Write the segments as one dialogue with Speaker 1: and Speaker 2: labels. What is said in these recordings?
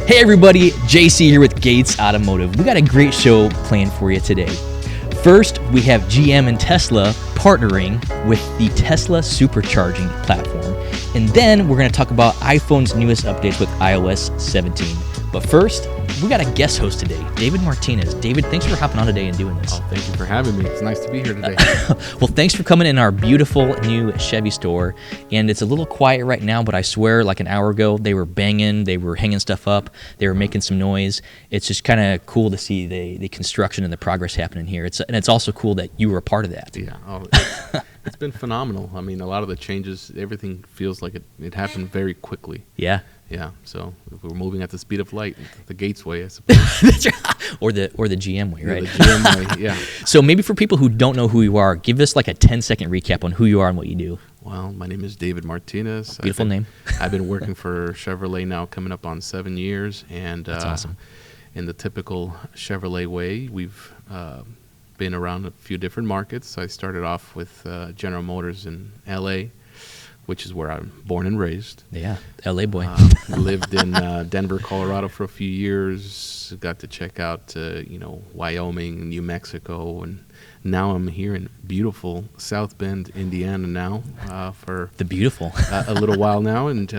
Speaker 1: Hey everybody, JC here with Gates Automotive. We got a great show planned for you today. First, we have GM and Tesla partnering with the Tesla Supercharging platform. And then we're going to talk about iPhone's newest updates with iOS 17. But first, we got a guest host today, David Martinez. David, thanks for hopping on today and doing this.
Speaker 2: Oh, thank you for having me. It's nice to be here today.
Speaker 1: Well, thanks for coming in our beautiful new Chevy store. And it's a little quiet right now, but I swear like an hour ago, they were banging, they were hanging stuff up, they were making some noise. It's just kind of cool to see the construction and the progress happening here. And it's also cool that you were a part of that.
Speaker 2: Yeah, it's been phenomenal. I mean, a lot of the changes, everything feels like it happened very quickly.
Speaker 1: Yeah.
Speaker 2: Yeah, so we're moving at the speed of light, the Gates way, I suppose.
Speaker 1: That's right. Or the GM way, right?
Speaker 2: Yeah, the GM way, yeah.
Speaker 1: So maybe for people who don't know who you are, give us like a 10-second recap on who you are and what you do.
Speaker 2: Well, my name is David Martinez.
Speaker 1: Beautiful name.
Speaker 2: I've been working for Chevrolet now coming up on 7 years. And
Speaker 1: that's awesome.
Speaker 2: In the typical Chevrolet way, we've been around a few different markets. I started off with General Motors in L.A., which is where I'm born and raised.
Speaker 1: Yeah, LA boy.
Speaker 2: Lived in Denver, Colorado for a few years. Got to check out, Wyoming, New Mexico, and now I'm here in beautiful South Bend, Indiana now for
Speaker 1: the beautiful
Speaker 2: a little while now, and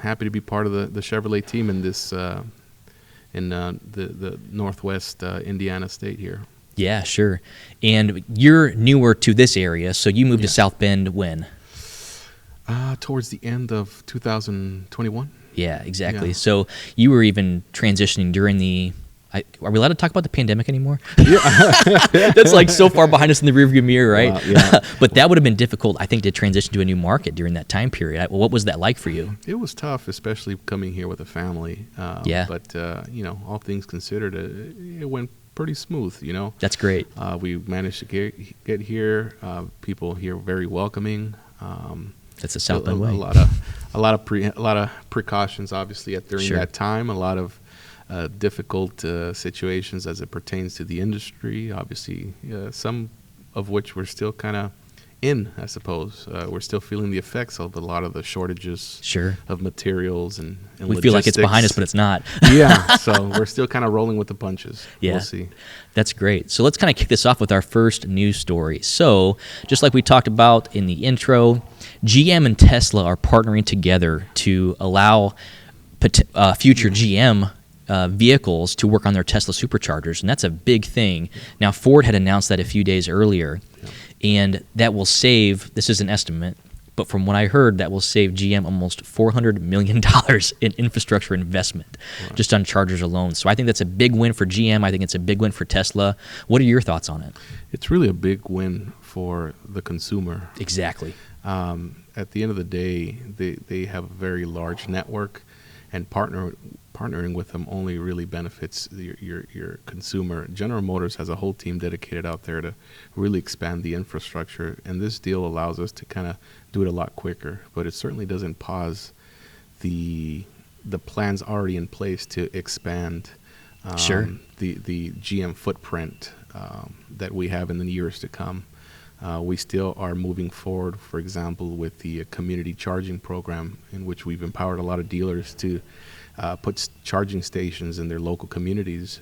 Speaker 2: happy to be part of the Chevrolet team in this in the Northwest Indiana state here.
Speaker 1: Yeah, sure. And you're newer to this area, so you moved to South Bend when?
Speaker 2: Towards the end of 2021.
Speaker 1: Yeah, exactly.
Speaker 2: Yeah.
Speaker 1: So you were even transitioning during are we allowed to talk about the pandemic anymore?
Speaker 2: Yeah.
Speaker 1: That's like so far behind us in the rearview mirror, right?
Speaker 2: Wow, yeah.
Speaker 1: But that would have been difficult, I think, to transition to a new market during that time period. What was that like for you?
Speaker 2: It was tough, especially coming here with a family.
Speaker 1: Yeah.
Speaker 2: But, all things considered, it went pretty smooth,
Speaker 1: That's great.
Speaker 2: We managed to get here. People here very welcoming.
Speaker 1: That's the South Bend way.
Speaker 2: A lot of precautions, obviously, during that time. A lot of difficult situations as it pertains to the industry. Obviously, some of which we're still kind of in, I suppose. We're still feeling the effects of a lot of the shortages of materials and
Speaker 1: we
Speaker 2: logistics.
Speaker 1: feel like it's behind us, but it's not.
Speaker 2: Yeah, so we're still kind of rolling with the punches.
Speaker 1: Yeah.
Speaker 2: We'll see.
Speaker 1: That's great. So let's kind of kick this off with our first news story. So just like we talked about in the intro, GM and Tesla are partnering together to allow future GM vehicles to work on their Tesla Superchargers, and that's a big thing. Now, Ford had announced that a few days earlier, and that will save, this is an estimate, but from what I heard, that will save GM almost $400 million in infrastructure investment just on chargers alone. So I think that's a big win for GM. I think it's a big win for Tesla. What are your thoughts on it?
Speaker 2: It's really a big win for the consumer.
Speaker 1: Exactly.
Speaker 2: At the end of the day, they have a very large network, and partnering with them only really benefits your consumer. General Motors has a whole team dedicated out there to really expand the infrastructure, and this deal allows us to kind of do it a lot quicker. But it certainly doesn't pause the plans already in place to expand the GM footprint that we have in the years to come. We still are moving forward, for example, with the community charging program, in which we've empowered a lot of dealers to put charging stations in their local communities,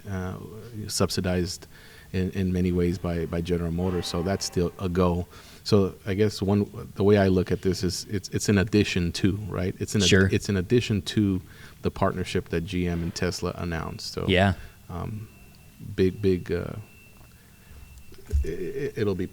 Speaker 2: subsidized in many ways by General Motors. So that's still a go. So I guess the way I look at this is it's in addition to, right? It's in addition to the partnership that GM and Tesla announced. So big. It'll be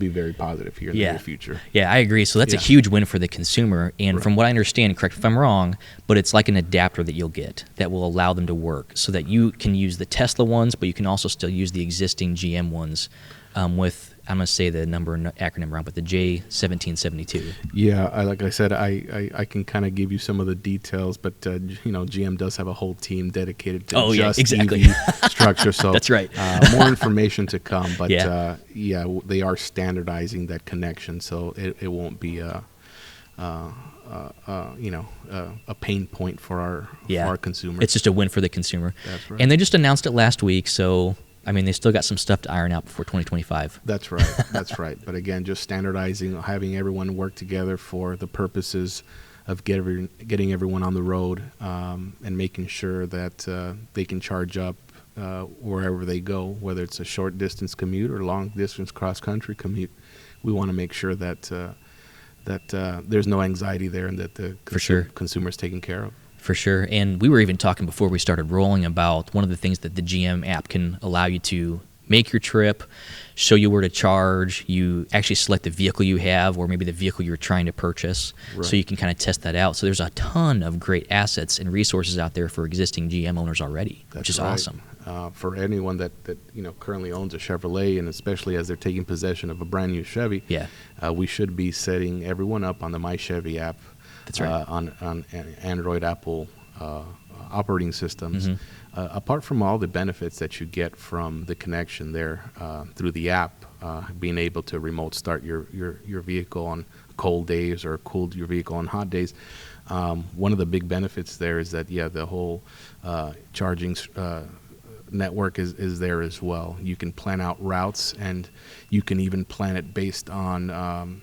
Speaker 2: very positive here in the near future.
Speaker 1: Yeah, I agree. So that's a huge win for the consumer. And from what I understand, correct if I'm wrong, but it's like an adapter that you'll get that will allow them to work so that you can use the Tesla ones, but you can also still use the existing GM ones with, I'm going to say the acronym wrong, but the J1772.
Speaker 2: Yeah, like I said, I can kind of give you some of the details, but GM does have a whole team dedicated to EV structure. So
Speaker 1: that's right.
Speaker 2: More information to come, but they are standardizing that connection, so it won't be a pain point for our consumers.
Speaker 1: It's just a win for the consumer.
Speaker 2: That's right.
Speaker 1: And they just announced it last week, so I mean, they still got some stuff to iron out before 2025.
Speaker 2: That's right. That's right. But again, just standardizing, having everyone work together for the purposes getting everyone on the road, and making sure that they can charge up wherever they go, whether it's a short distance commute or long distance cross country commute. We want to make sure that there's no anxiety there, and that the consumer is taken care of.
Speaker 1: For sure. And we were even talking before we started rolling about one of the things that the GM app can allow you to make your trip, show you where to charge. You actually select the vehicle you have, or maybe the vehicle you're trying to purchase, so you can kind of test that out. So there's a ton of great assets and resources out there for existing GM owners already, which is awesome.
Speaker 2: For anyone that currently owns a Chevrolet, and especially as they're taking possession of a brand new Chevy, we should be setting everyone up on the My Chevy app.
Speaker 1: That's right.
Speaker 2: On Android, Apple operating systems. Apart from all the benefits that you get from the connection there through the app, being able to remote start your vehicle on cold days, or cool your vehicle on hot days, one of the big benefits there is that the whole charging network is there as well. You can plan out routes, and you can even plan it based on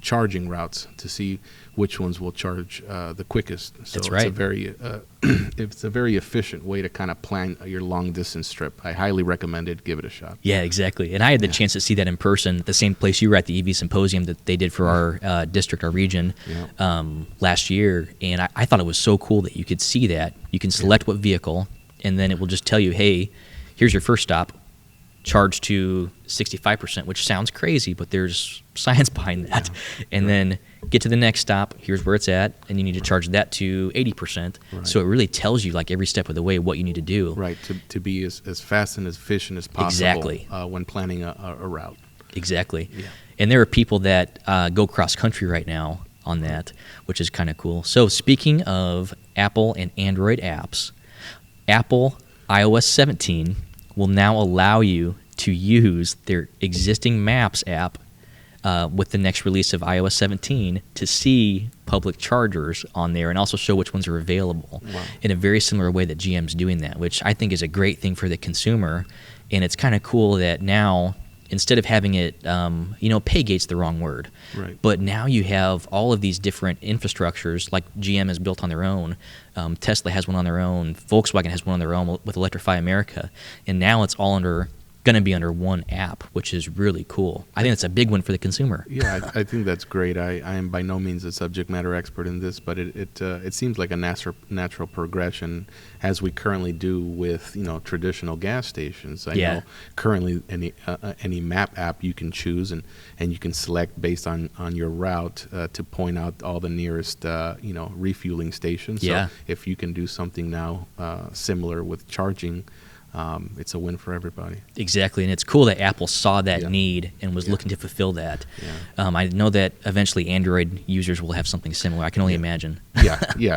Speaker 2: charging routes to see which ones will charge the quickest. So
Speaker 1: That's right.
Speaker 2: It's a very efficient way to kind of plan your long distance trip. I highly recommend it. Give it a shot.
Speaker 1: Yeah, exactly. And I had the chance to see that in person at the same place you were at, the EV Symposium that they did for our district, our region, last year. And I thought it was so cool that you could see that. You can select what vehicle, and then it will just tell you, hey, here's your first stop. Charge to 65%, which sounds crazy, but there's science behind that. And then get to the next stop, here's where it's at, and you need to charge that to 80%. So it really tells you, like, every step of the way what you need to do.
Speaker 2: Right, to be as fast and as efficient as possible.
Speaker 1: Exactly.
Speaker 2: When planning a route.
Speaker 1: Exactly. Yeah. And there are people that go cross-country right now on that, which is kind of cool. So speaking of Apple and Android apps, Apple iOS 17 will now allow you to use their existing Maps app with the next release of iOS 17 to see public chargers on there, and also show which ones are available in a very similar way that GM's doing that, which I think is a great thing for the consumer. And it's kind of cool that now, instead of having it, pay-gate's the wrong word, but now you have all of these different infrastructures, like GM has built on their own, Tesla has one on their own, Volkswagen has one on their own with Electrify America, and now it's all going to be under one app, which is really cool. I think that's a big one for the consumer.
Speaker 2: Yeah, I think that's great. I am by no means a subject matter expert in this, but it seems like a natural progression, as we currently do with traditional gas stations. I know currently any map app you can choose, and you can select based on your route to point out all the nearest refueling stations. So if you can do something now similar with charging, it's a win for everybody.
Speaker 1: Exactly, and it's cool that Apple saw that need and was looking to fulfill that. I know that eventually Android users will have something similar. I can only imagine.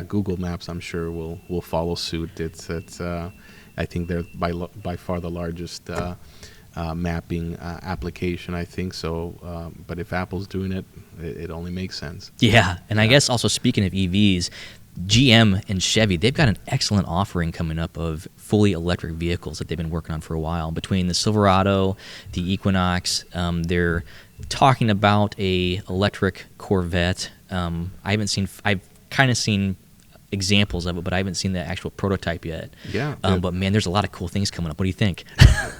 Speaker 2: Google Maps, I'm sure, will follow suit. It's I think they're by far the largest mapping application, I think so. But if Apple's doing it, it only makes sense. Yeah,
Speaker 1: and I guess also speaking of EVs, GM and Chevy, they've got an excellent offering coming up of fully electric vehicles that they've been working on for a while. Between the Silverado, the Equinox, they're talking about a electric Corvette. I've kind of seen examples of it, but I haven't seen the actual prototype yet. But man, there's a lot of cool things coming up. What do you think?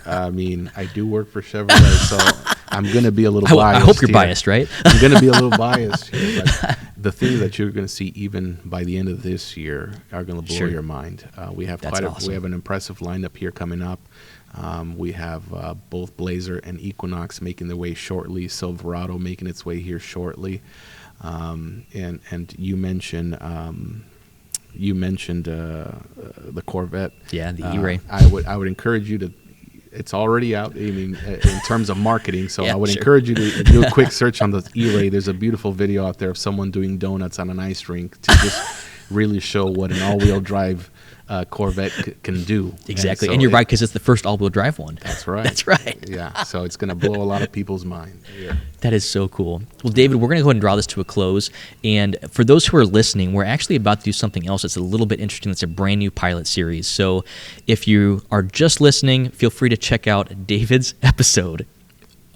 Speaker 2: I mean, I do work for Chevrolet, so I'm going to be a little biased.
Speaker 1: I hope you're biased, right?
Speaker 2: I'm going to be a little biased here, but the things that you're going to see even by the end of this year are going to blow your mind. We have we have an impressive lineup here coming up. We have both Blazer and Equinox making their way shortly. Silverado making its way here shortly, and you mentioned the Corvette.
Speaker 1: Yeah, the E-Ray.
Speaker 2: I would encourage you to. It's already out. I mean, in terms of marketing. So I would encourage you to do a quick search on the E-Ray. There's a beautiful video out there of someone doing donuts on an ice rink to just really show what an all-wheel drive Corvette can do.
Speaker 1: Exactly, and you're right, because it's the first all-wheel drive one.
Speaker 2: That's right.
Speaker 1: That's right.
Speaker 2: Yeah, so it's going to blow a lot of people's mind. Yeah.
Speaker 1: That is so cool. Well, David, we're going to go ahead and draw this to a close. And for those who are listening, we're actually about to do something else that's a little bit interesting. It's a brand new pilot series. So if you are just listening, feel free to check out David's episode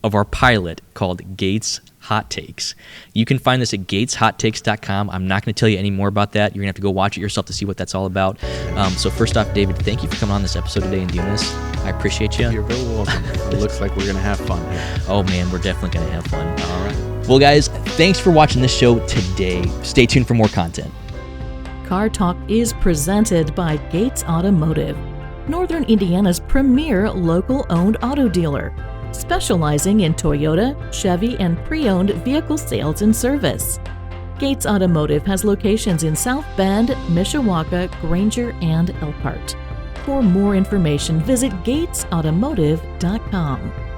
Speaker 1: of our pilot called Gates Hot Takes. You can find this at gateshottakes.com. I'm not going to tell you any more about that. You're going to have to go watch it yourself to see what that's all about. So first off, David, thank you for coming on this episode today and doing this. I appreciate you.
Speaker 2: You're very welcome. It looks like we're going to have fun here.
Speaker 1: Oh, man, we're definitely going to have fun.
Speaker 2: All right.
Speaker 1: Well, guys, thanks for watching this show today. Stay tuned for more content.
Speaker 3: Car Talk is presented by Gates Automotive, Northern Indiana's premier local-owned auto dealer, specializing in Toyota, Chevy, and pre-owned vehicle sales and service. Gates Automotive has locations in South Bend, Mishawaka, Granger, and Elkhart. For more information, visit gatesautomotive.com.